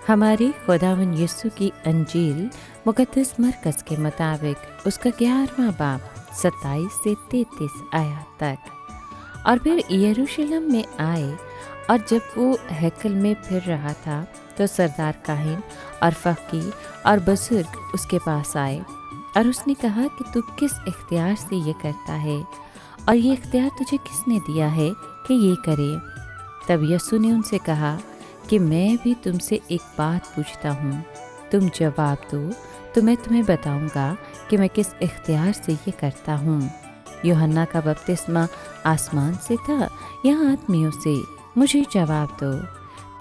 हमारे खुदावंद यीशु की अंजील मुक़द्दस मरकज़ के मुताबिक उसका 11वां बाब 27 से 33 आयत तक। और फिर यरूशलेम में आए, और जब वो हैकल में फिर रहा था तो सरदार काहिन और फकीह और बुजुर्ग उसके पास आए, और उसने कहा कि तू किस इख्तियार से ये करता है, और ये इख्तियार तुझे किसने दिया है कि ये करे। तब यीशु ने उनसे कहा कि मैं भी तुमसे एक बात पूछता हूँ, तुम जवाब दो तो मैं तुम्हें बताऊँगा कि मैं किस इख्तियार से ये करता हूँ। यूहन्ना का बपतिस्मा आसमान से था या आदमियों से? मुझे जवाब दो।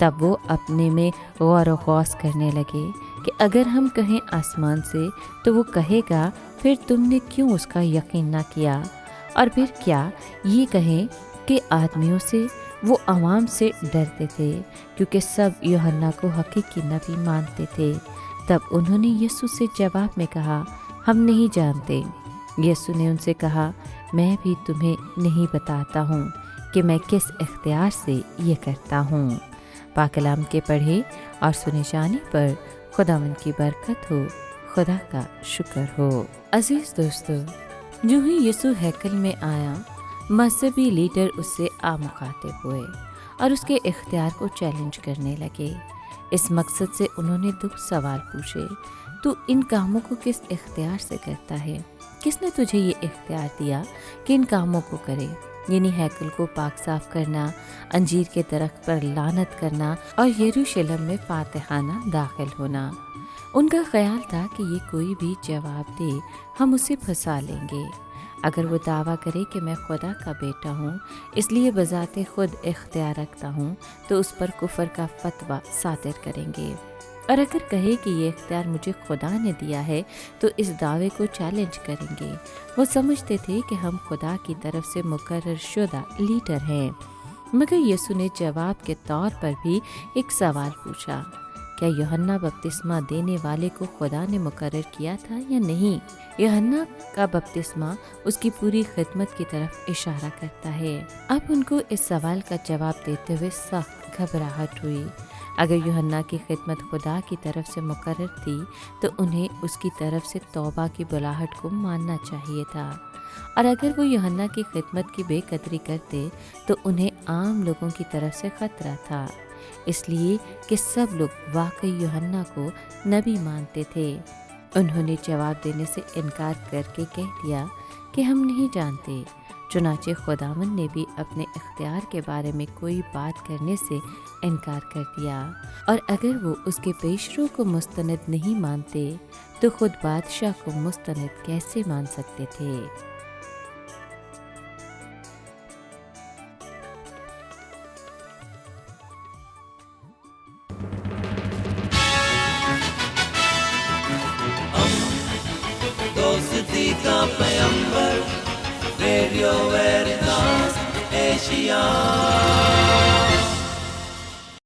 तब वो अपने में गौर व गौस करने लगे कि अगर हम कहें आसमान से तो वो कहेगा फिर तुमने क्यों उसका यकीन ना किया, और फिर क्या ये कहें कि आदमियों से? वो अवाम से डरते थे क्योंकि सब यूहन्ना को हकीकी नबी मानते थे। तब उन्होंने यीशु से जवाब में कहा, हम नहीं जानते। यीशु ने उनसे कहा, मैं भी तुम्हें नहीं बताता हूँ कि मैं किस इख्तियार से ये करता हूँ। पाक कलाम के पढ़े और सुने जाने पर खुदावंद की बरकत हो, खुदा का शुक्र हो। अजीज दोस्तों, जो ही यीशु हैकल में आया, मजहबी लीडर उससे मुखातिब हुए और उसके इख्तियार को चैलेंज करने लगे। इस मकसद से उन्होंने 2 सवाल पूछे, तू इन कामों को किस इख्तियार से करता है? किसने तुझे ये इख्तियार दिया कि इन कामों को करे, यानी हैकल को पाक साफ करना, अंजीर के दरख्त पर लानत करना और यरूशलेम में फातिहाना दाखिल होना। उनका ख्याल था कि ये कोई भी जवाब दे हम उसे फंसा लेंगे। अगर वो दावा करे कि मैं खुदा का बेटा हूँ इसलिए बजाते खुद इख्तियार रखता हूँ, तो उस पर कुफर का फतवा सादिर करेंगे। और अगर कहे कि ये इख्तियार मुझे खुदा ने दिया है तो इस दावे को चैलेंज करेंगे। वो समझते थे कि हम खुदा की तरफ से मुकर्रर शुदा लीडर हैं। मगर यीशु ने जवाब के तौर पर भी एक सवाल पूछा, क्या यूहन्ना बपतिस्मा देने वाले को खुदा ने मुकर्रर किया था या नहीं? यूहन्ना का बपतिस्मा उसकी पूरी खिदमत की तरफ इशारा करता है। अब उनको इस सवाल का जवाब देते हुए सख्त घबराहट हुई। अगर यूहन्ना की खिदमत खुदा की तरफ से मुकर्रर थी तो उन्हें उसकी तरफ से तौबा की बुलाहट को मानना चाहिए था, और अगर वो यूहन्ना की खिदमत की बेकदरी करते तो उन्हें आम लोगों की तरफ से खतरा था, इसलिए कि सब लोग वाकई यूहन्ना को नबी मानते थे। उन्होंने जवाब देने से इनकार करके कह दिया कि हम नहीं जानते। चुनाचे खुदावंद ने भी अपने इख्तियार के बारे में कोई बात करने से इनकार कर दिया, और अगर वो उसके पेशरों को मुस्तनद नहीं मानते तो खुद बादशाह को मुस्तनद कैसे मान सकते थे। दोस्ती का पैगंबर, रेडियो वेरितास एशिया।